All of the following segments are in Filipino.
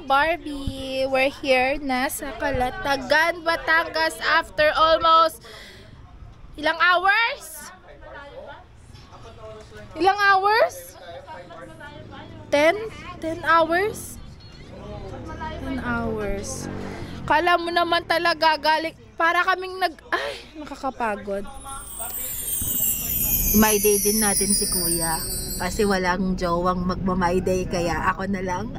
Barbie, we're here na sa Calatagan, Batangas after almost ilang hours? Ilang hours? 10 hours? 10 hours. Kala mo naman talaga galing, para kaming nakakapagod. My day din natin si Kuya kasi walang jowang magma-my day kaya ako na lang.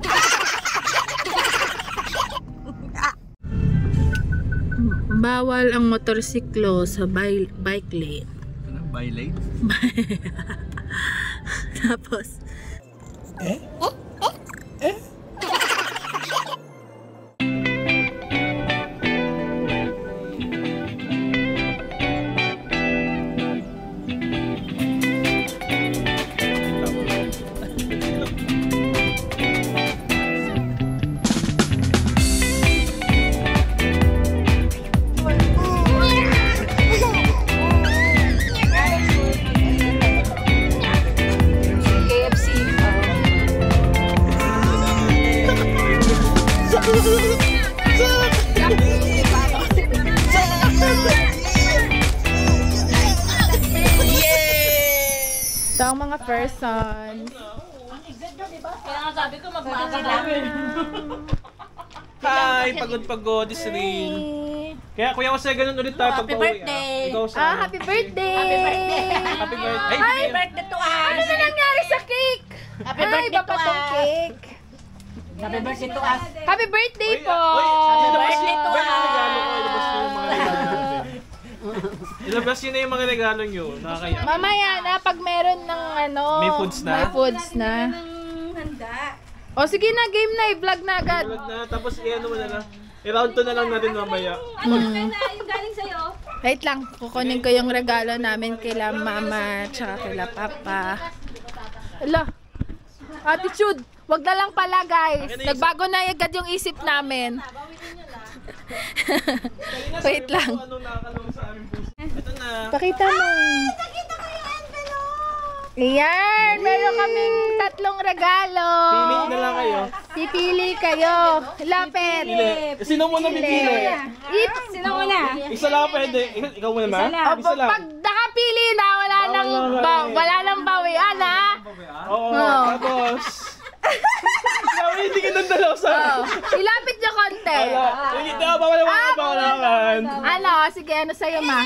Bawal ang motorsiklo sa bike lane. Ano? Bike lane? Tapos ito ang mga person. Kaya nga sabi ko magmaaga lang. Hi! Pagod-pagod, Isrin. Kaya kuya ko sa ganun ulit tayo Happy birthday! Happy birthday! Happy birthday! Happy birthday! Happy birthday to us! Ano na nangyari sa cake? Happy birthday to us! Cake. Happy birthday to us! Happy birthday po! Happy birthday to us! Ilabas yun na yung mga regalo nyo. Nakakaya. Mamaya na, pag meron ng May foods na? May foods na. O sige na, game na, i-vlog na agad. Vlog na, tapos i-ano mo na lang. I-round 2 na lang natin mamaya. Yung galing sa'yo? Wait lang, kukunin ko yung regalo namin kila mama tsaka kila papa. Ala, attitude! Wag na lang pala guys. Nagbago na agad yung isip namin. Wait lang. Ito na. Pakita mo. Ayan, meron kaming 3 regalo. Pili na lang kayo. Pipili kayo. Lapit. Sino muna pipili? Sino muna? Isa lang pwede. Ikaw muna ma? Isa lang. Pag nakapili na, wala nang bawian ha. Oo, tapos. Hindi ka nang dalaw sa... Ilapit nyo konti. Hindi ka, bawal naman. Ano? Sige, ano sa'yo ma?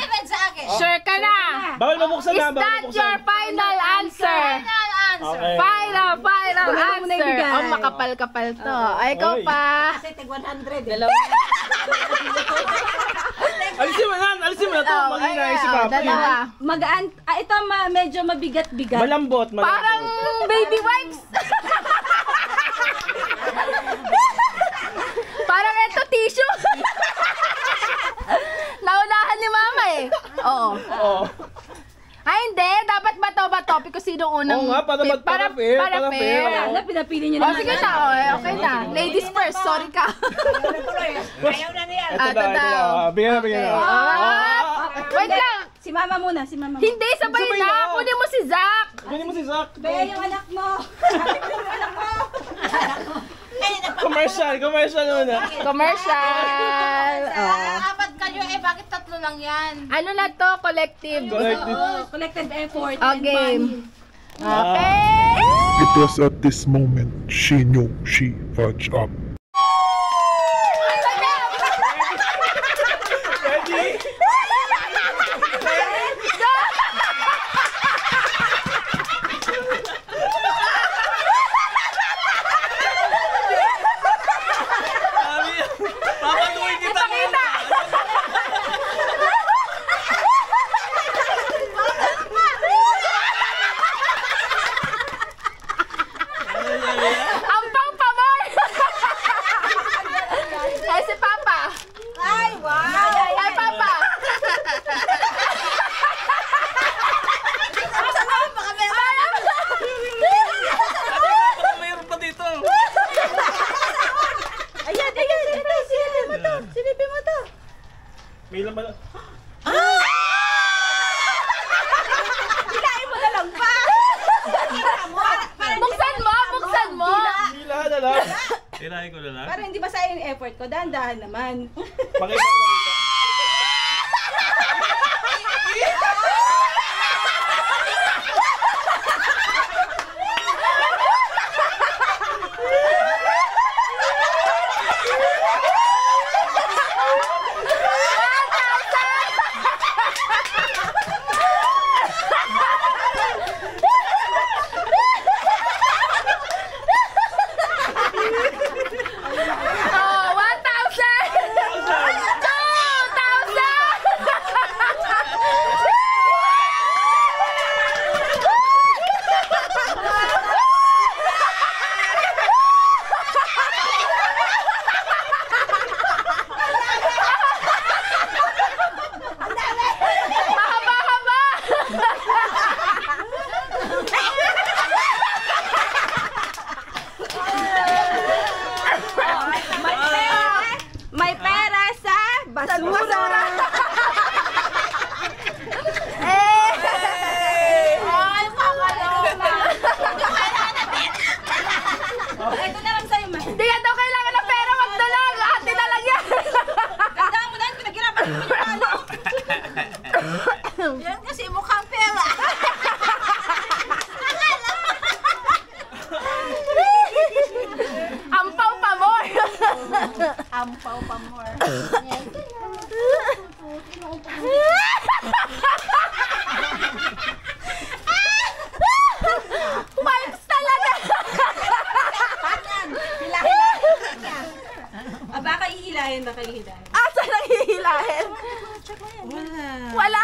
Sure ka na? Bawal mabuksan na. Is that your final answer? Okay. Final answer. Oh, makapal-kapal to. Ay, ikaw pa. Kasi tag 100. Alisin mo na to. Maghinay si Papa. Dalawa. Magaan. Ito medyo mabigat-bigat. Malambot. Parang baby wipes. Parang ito tissue. Naunahan ni mama eh. Oo. Ay hindi, dapat bato-bato. Kung sino unang... Oo nga, para fair. Wala, pinapili niyo Oh, naman. sige na. Okay na. Ladies first. Sorry ka. Ayaw na niya. Ito daw. Bigyan na. Wait lang. Si mama muna, si mama. Hindi, sabay na. Kunin mo si Zach. Kunin mo si Zach. Be, yung anak mo. Commercial muna. Commercial. Apat kayo bakit 3 lang yan? Ano na to? Collective. Collective effort. Game. Okay. It was at this moment she knew she fucked up. Ready? Papatuloy kita muna. Ang pang-pamor! May laman. Hilahin mo na lang pa! Buksan mo! Buksan mo! Hila na lang. Hirahin ko na lang. Para hindi masayang yung effort ko, dahan-dahan naman. Pakita ko makita. May pera sa basura! Ay, kakaloma. Ito na lang sa'yo, man. Hindi ka daw kailangan ng pera, magdalag! Ate na lang yan! Ganda mo na, pinaghirapan mo yung palo. Yan kasi mukhang pera. Ampaw pa mo! Ampaw pa more. Vibes talaga! Baka ihilahin, baka ihilahin. Asa nang hihilahin? Wala!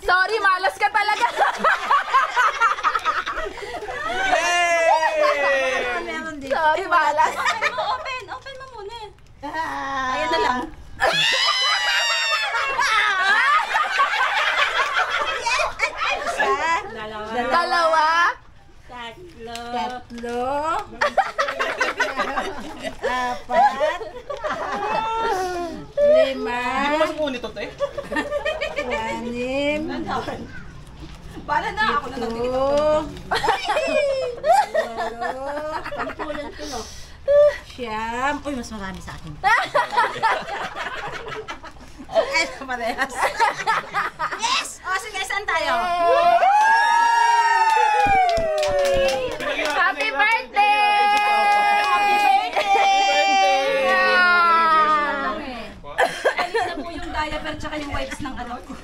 Sorry, malas ka talaga! Sorry, malas! Open mo muna. Ayan na lang. Dalawa! Tatlo. Apat. Lima. Hindi mo masok nito, te. Anim. Bala na ako na nagdito. Pagpulan ko no. Siyam. Uy, mas marami sa akin. Ay, parehas. Yes! O, sige, saan tayo? Happy birthday! Happy birthday! Yeah! Alis na po yung diaper tsaka yung wipes ng anak ko.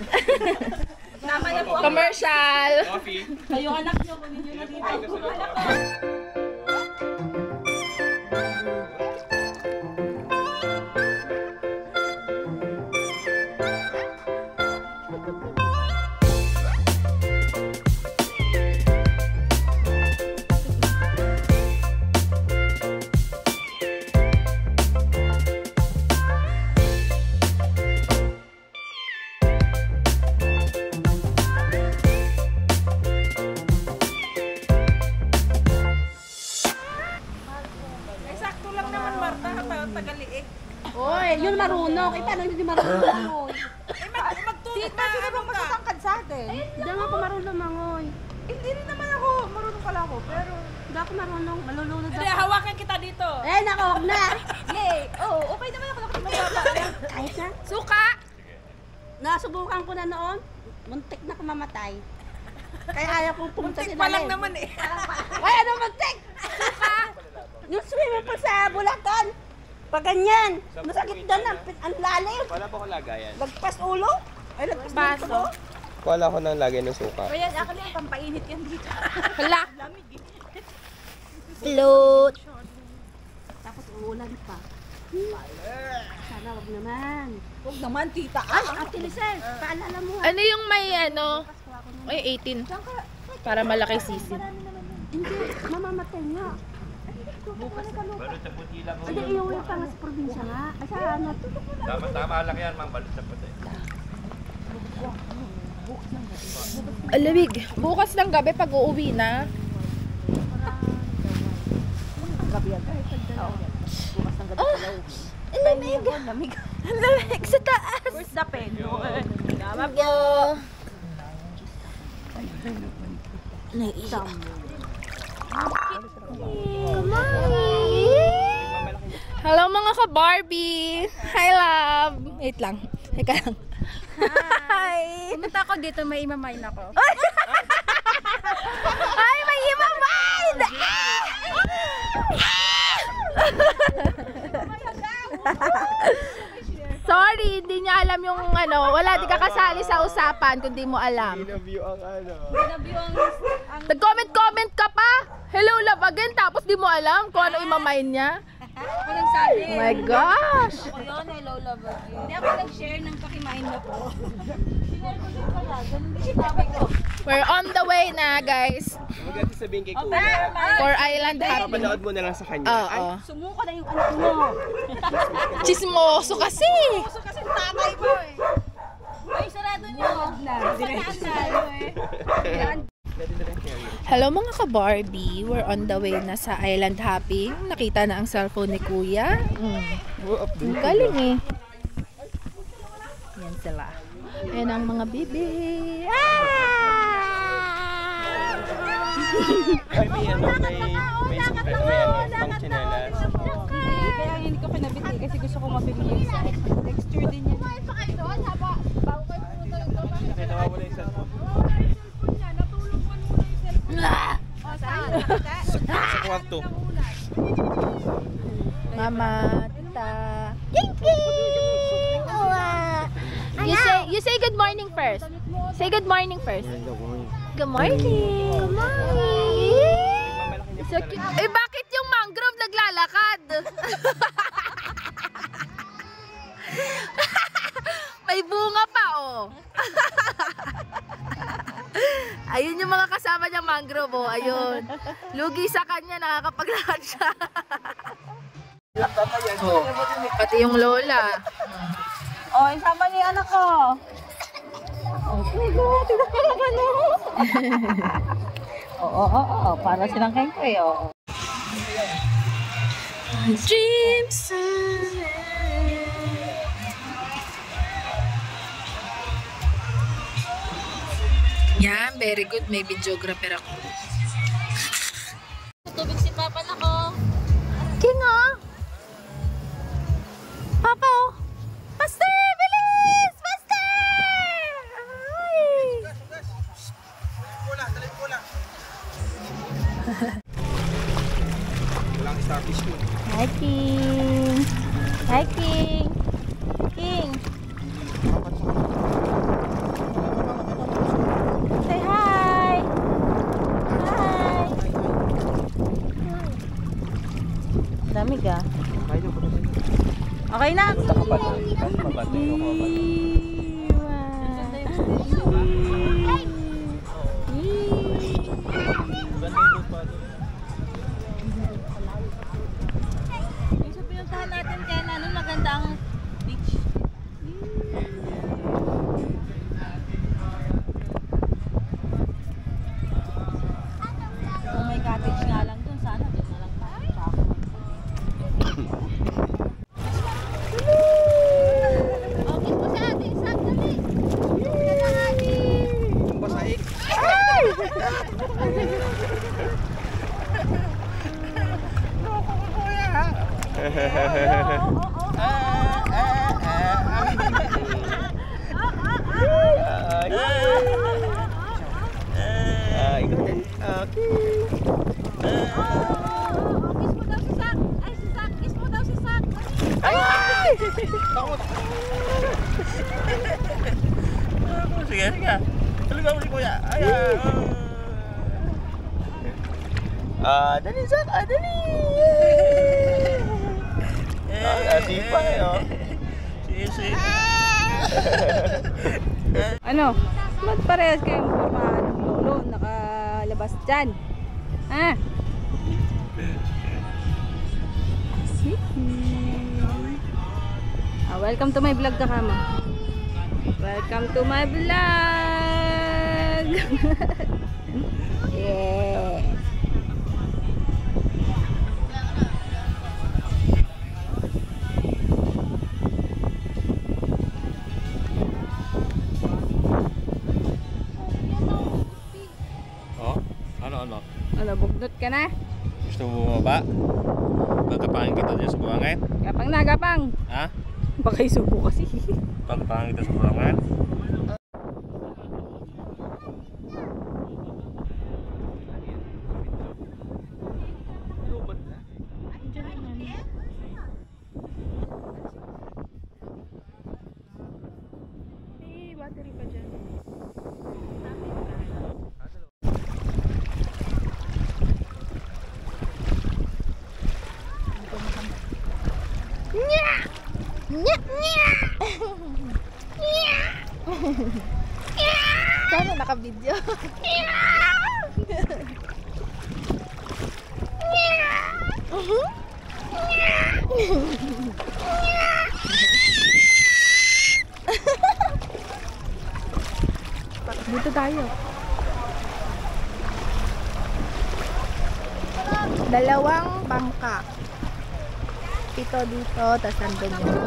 Naman na po ako. Commercial! Coffee. Kayong anak nyo, kunin nyo na dito. Anak ko. Oy, yun marunong. Eh, paano hindi marunong mangoy? Magtutulog na. Sino bang matatangkad sa atin? Hindi nga ako marunong mangoy. Hindi rin naman ako. Marunong pala ako. Pero hindi ako marunong. Malulunod ako. Hindi, hawakan kita dito. Eh, nako, huwag na. Yay. Oh, okay naman ako. Kahit na. Suka! Nasubukan ko na noon. Muntik na kumamatay. Kaya ayaw kong pumunta Muntik sila. pa lang naman eh. Ay, ano muntik? Suka! Yung swimming pool sa Bulacan. Pag ganyan, masakit doon ang lalim. Wala pa akong lagayan. Lagpas ulo. Ay, lagpas ulo. Wala ko ng lagay ng suka. Kaya ako lang pampainit yan dito. Hala! Float. Tapos uulan pa. Sana wag naman. Wag naman, tita. Ay, Ate Lisel, paalala mo. Ano yung may ano? Ay, 18. Para malaki sisi. Hindi, mamamatay nga. Bukas ka lupa. Balot sa puti lang. Hindi, iuwi pa nga sa probinsya nga. Ay, sa ano? Tama lang yan, ma'am. Balot sa puti. Alamig. Bukas ng gabi pag uuwi na. Gabi yan. Bukas ng gabi. Oh, lamig. Ang lamig sa taas. Where's the pen? Yo. Naiiyak. Hello mga ka-Barbie. Hi love. Wait lang. Teka lang. Hi. Pumunta ako dito, may imamain ako. Ay, may imamain! Sorry, hindi niya alam yung ano. Wala, di ka kasali sa usapan kung di mo alam. Interview ang ano. Nag-comment-comment ka pa? Hello, love again. Tapos di mo alam kung ano imamain niya. Walang sabi. Oh my gosh! Ako yun, hello love again. Hindi ako nag-share ng pakimain na po. Sinare ko din pala, ganun din sinabi ko. We're on the way na, guys. Maganda sabihin kay Kuya. For Island Happy. Papanood mo na lang sa kanya. Oo. Sumuko na yung anak mo. Chismoso kasi. Gusto kasi tatay mo eh. Ay, sarado niyo. Sarado eh. Hello mga ka-Barbie. We're on the way na sa Island Happy. Nakita na ang cellphone ni Kuya. Ang galing eh. Yan sila. Yan ang mga bibi. Ay, may ano, may sukat, may ano, pang chinelas. Kaya hindi ko kinabit eh, kasi gusto ko mabili yung sa texture din yan. Kasi nawawala yung cellphone. Sa kwarto. Mama, tita. You say good morning first. Say good morning first. Good morning. Good morning. So cute. Eh, bakit yung mangrove naglalakad? May bunga pa, oh. Ayun yung mga kasama niyang mangrove, oh. Ayun. Lugi sa kanya, nakakapaglakad siya. Oh, pati yung lola. Oh, isama niyo yung anak ko. Oo, para silang kengkoy, oo. Dreams. Yan, very good. May videographer ako. Tubig si Papa na ko. King, oh. Papa, oh. Master, bilis! Master! Ay! Walang starfish mo. Hi, King. Hi, King. King. Say hi. Hi. Dami ka. Okay na. Yung sa pinuntahan natin kaya na ano, maganda ang beach. Kung may cottage nga lang dun, sana dun na lang tayo. Okay po sa ating sandali. Basaik. Ikaw din. Kiss mo daw si Sak. Ay, si Sak. Kiss mo daw si Sak. Sige, sige. Talaga mo si Kuya. Dali, Sak. Dali. Sipa, oh. Sige. Ano? Ba't parehas kayong papahan ng lolo nakalabas dyan? Ha? Welcome to my vlog, Kakama. Welcome to my vlog. Yeah. ka na. Gusto mo bumaba? Pagkapangan kita dyan sa buwangan? Gapang na, gapang. Ha? Baka isubo kasi. Pagkapangan kita sa buwangan? Battery pa dyan. Sana naka-video. Dito tayo. Dalawang bangka. Ito dito, tas nandun yun.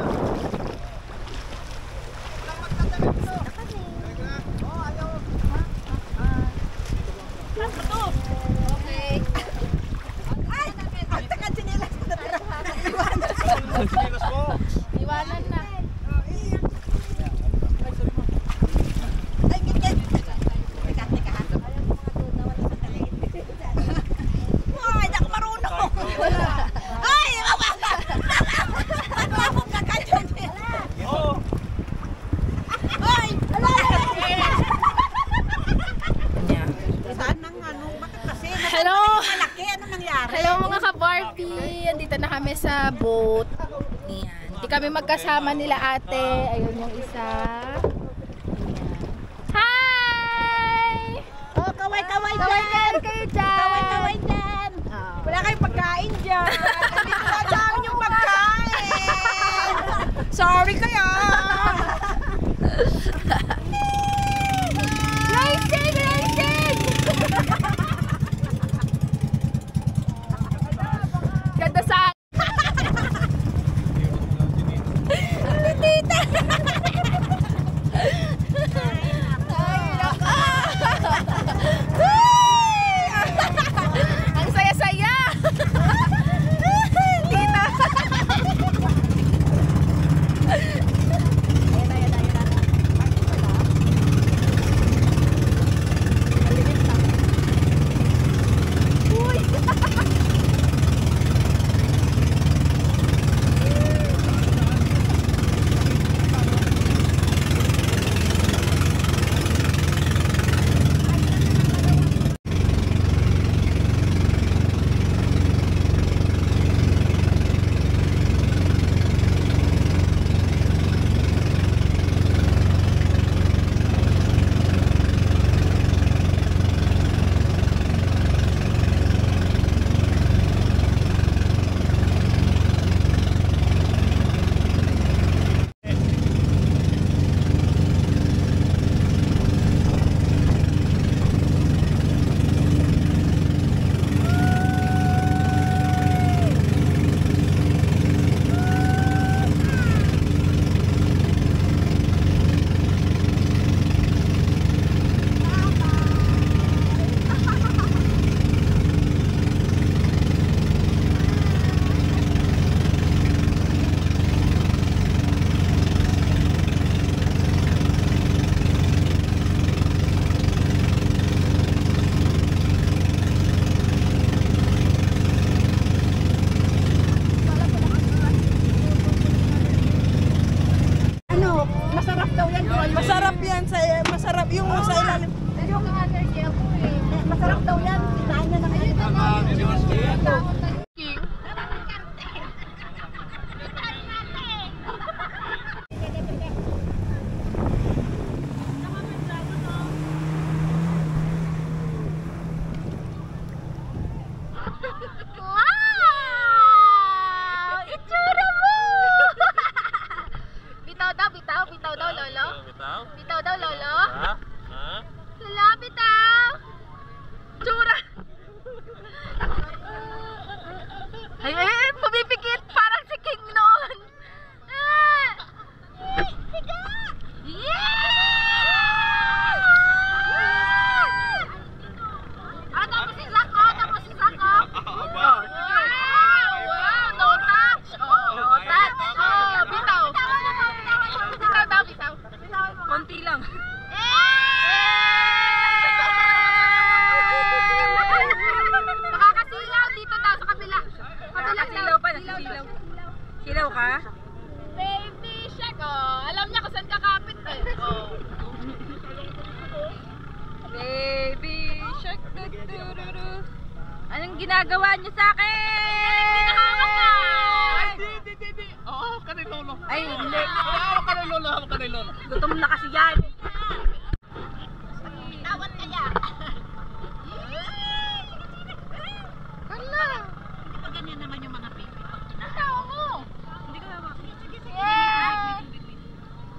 Iwanan na. Hello! Hello mga ka-Barbie! Andito na kami sa boat. Ayan. Hindi kami magkasama nila ate. Ayun yung isa. Ayan. Hi! Oh, kaway-kaway Kaway kayo dyan! Kaway-kaway dyan. Oh. Wala kayong pagkain dyan. Dito na dyan yung pagkain. Sorry kaya. Racing! Racing! Ganda sa... Tita! Ang saya-saya! Tita! Masarap yan. Masarap yung sa ilalim. Masarap daw yan. Taan na ng Wow! Itsura mo! Bitaw daw, lolo. Bitaw? Bitaw daw, lolo. Ha? Ha? Lolo, bitaw! Tsura! Ay, pumipikit! Parang si King noon! Yeah! Tapos si Zako! Silaw ka? Baby shark, oh. Alam niya kung saan kakapit eh. Oh. Baby shark. Anong ginagawa niyo sa akin? Hindi. Oo, kanay lolo. Ay, hindi. Hawak ka na yung lolo. Gutom na kasi yan. Tawat kaya. Hala. Di ba ganyan naman yung mga baby pag kinain? Tao mo. Hindi ka hawak. Yeah.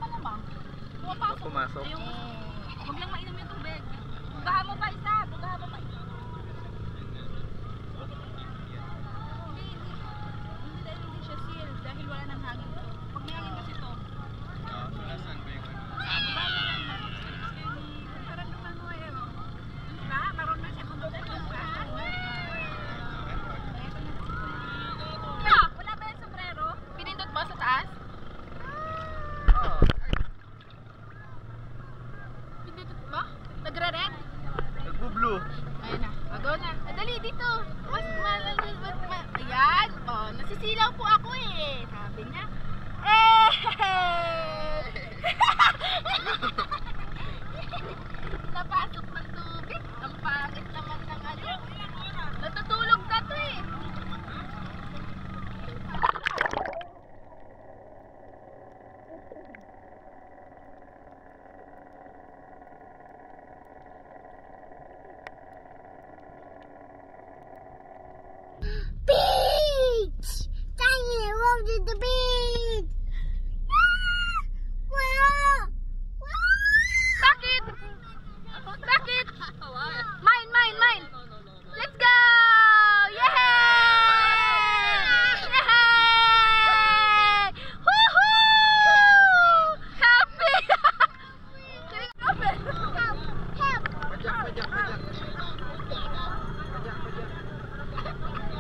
Malamang. Pumasok. Huwag lang mainom yung tubig. Bugahan mo pa isa. Bugahan mo pa isa. Hindi dahil hindi siya seal. Dahil wala nang hangin. Pag may hangin kasi to. Nasaan ba yung Parang naman mo eh. Diba? Maroon na siya kung wala ba yung sombrero? Pinindot mo sa taas? Pinindot mo? Nagre-red? Nagbo-blue. Ayun na. Agaw na. Dali dito. Ayan. Oh, nasisilaw po ako eh. Sabi niya. Napasok ng tubig. Ang pangit naman ng ano. Natutulog na to eh. Beach! Tiny, roll to the beach! Bakit? Bakit? Mine! Let's go! Yay! Yay! Woohoo! Happy!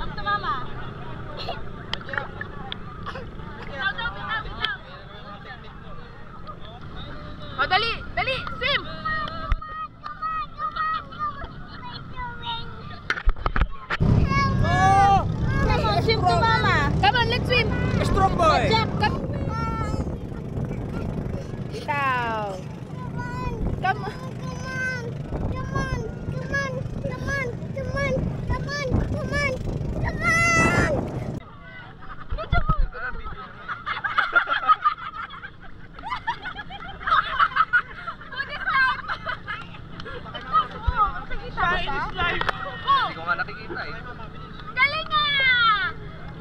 Up to mama. Oh, dali! Swim! Come on, swim to mama. Come on, let's swim! Strong boy! Jack, come! Ikaw! Come on! Hindi ko nga nakikita eh. Galing nga!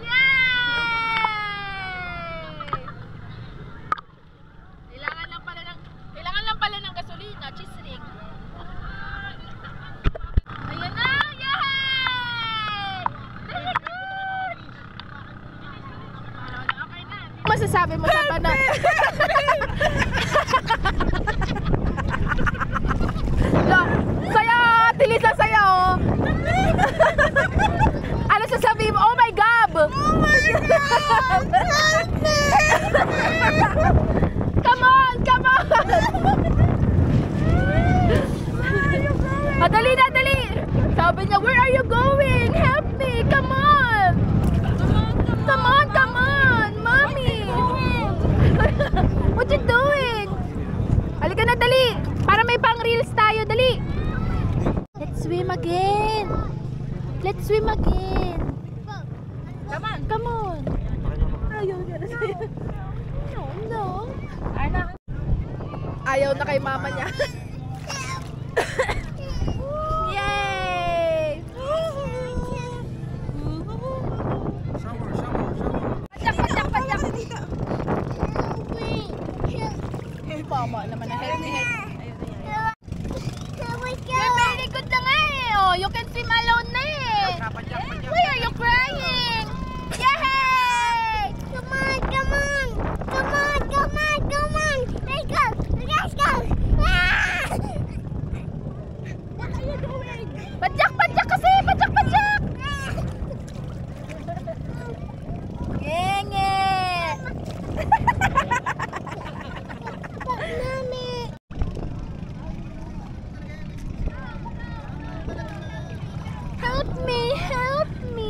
Yay! Kailangan lang pala ng gasolina, cheese ring. Ayan na! Yay! Very good! Okay na. Masasabi mo sa pana? Saya! Tilisa saya oh! Ano sasabihin mo? Oh my God! Oh my God! Come on! Oh, dali! Sabi niya, where are you going? Help me! Come on! Mommy! What you doing? Halika na, dali! Para may pang reels tayo, dali! Let's swim again! Come on! Ayaw niya na sa'yo. No. Ayaw na kay mama niya. Yay! Padyak! Mama naman na help me. You're very good na nga eh. Oh, you can swim alone na eh. Why are you crying? Yay! Come on! Let's go! Padyak kasi! Padyak! Ngenge! Help me!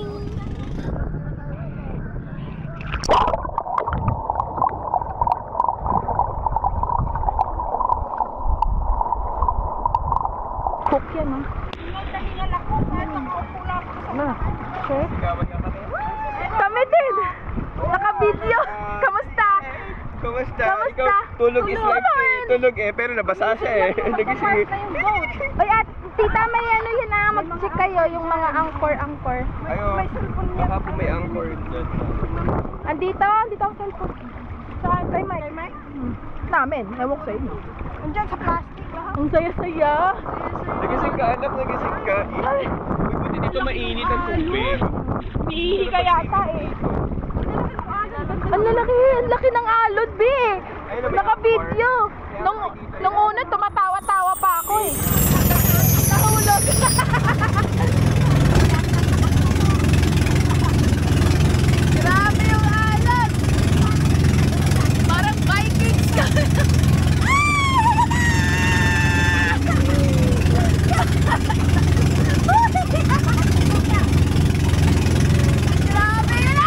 Kamusta? Kamusta? Ikaw, tulog is Tulog. life eh. Tulog eh, pero nabasa siya eh. Nagising. Oy, at tita, may ano yun na mag-check kayo, yung mga angkor. Ayo, baka po may anchor dyan. Andito ang cellphone. Saan? Kay Mike? Namin, ewan ko sa inyo. Andiyan sa plastic. Ang saya-saya. Nagising ka anak, nagising ka. Uy, buti dito mainit ang tubig. Iihi ka yata eh. Ang laki ng alod, B. Naka-video. Nung una, tumatawa-tawa pa ako eh. Nahulog. Grabe yung alod. Parang Vikings ka. Grabe yun.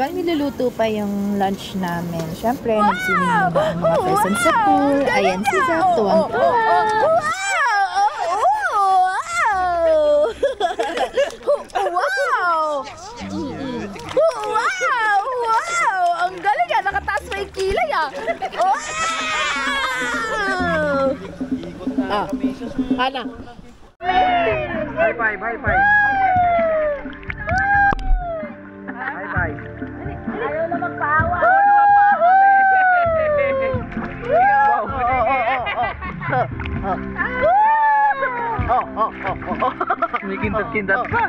habang niluluto pa yung lunch namin, syempre, nagsining muna ang mga presents sa pool. Ayan si Zach, tuwang-tuwa. Wow! Wow! Ang galing yan! Nakataas pa yung kilay ah! Wow! Ana? High five, high five. High five. Ayaw na magpaawa! May kindat-kindat pa.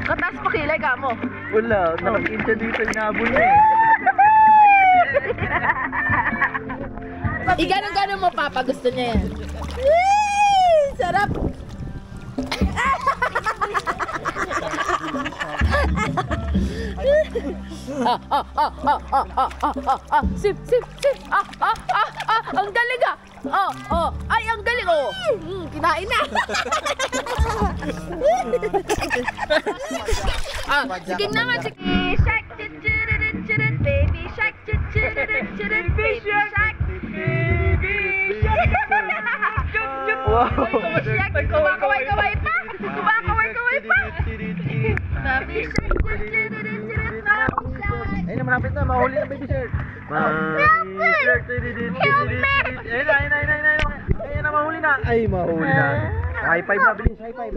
Kataas pa kilay ka mo. Wala, nakakinta dito yung nabon na eh. Ganun mo, Papa. Gusto niya yan. Whee! Sarap! Sip! Ang galing ah! Ay, ang galing oh! Kinain na! Sige naman, sige! Shark! Baby shark! Baby shark! Wow! Kumakaway-kaway pa! Kumakaway-kaway pa! Baby shark! Ayun na, malapit na. Mahuli na baby shark. Baby shark. Ayun na. Ayun na, mahuli na. Ay, mahuli na. High five na, bilis. High five.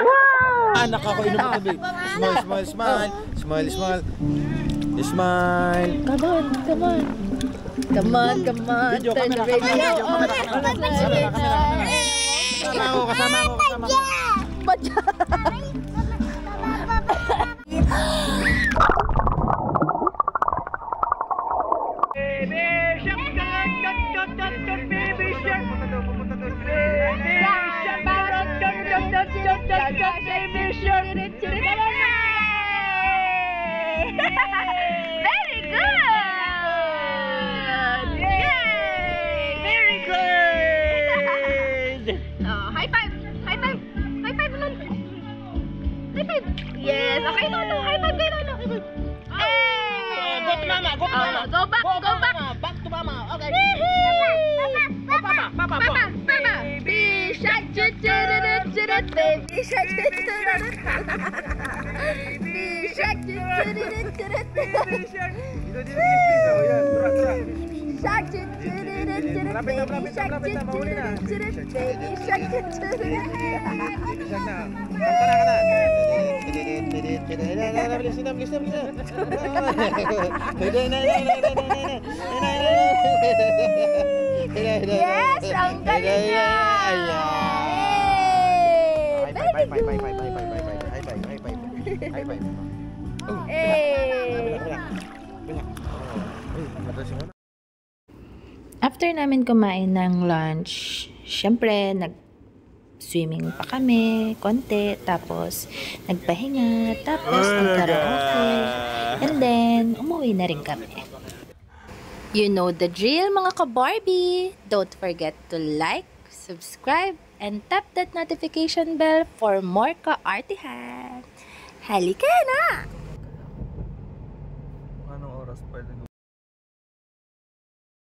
Wow! Anak ako, inom ko tubig. Smile. Come on. Turn the radio on. Kasama ako. Very good! Yay! Very good! High five! High five naman! High five! Yes! Okay, Lolo! High five kay Lolo! Hey! Go to mama. Go back! Back to mama. Okay. Papa! Baby shark! Baby shark! Baby shark! Malapit na, mahuli na. Yes, ang galing niya! Very good! High five. After namin kumain ng lunch, syempre nag-swimming pa kami, konti, tapos nagpahinga, tapos nagkaraoke, and then umuwi na rin kami. You know the drill mga ka-Barbie! Don't forget to like, subscribe, and tap that notification bell for more ka-artihan. Halika na!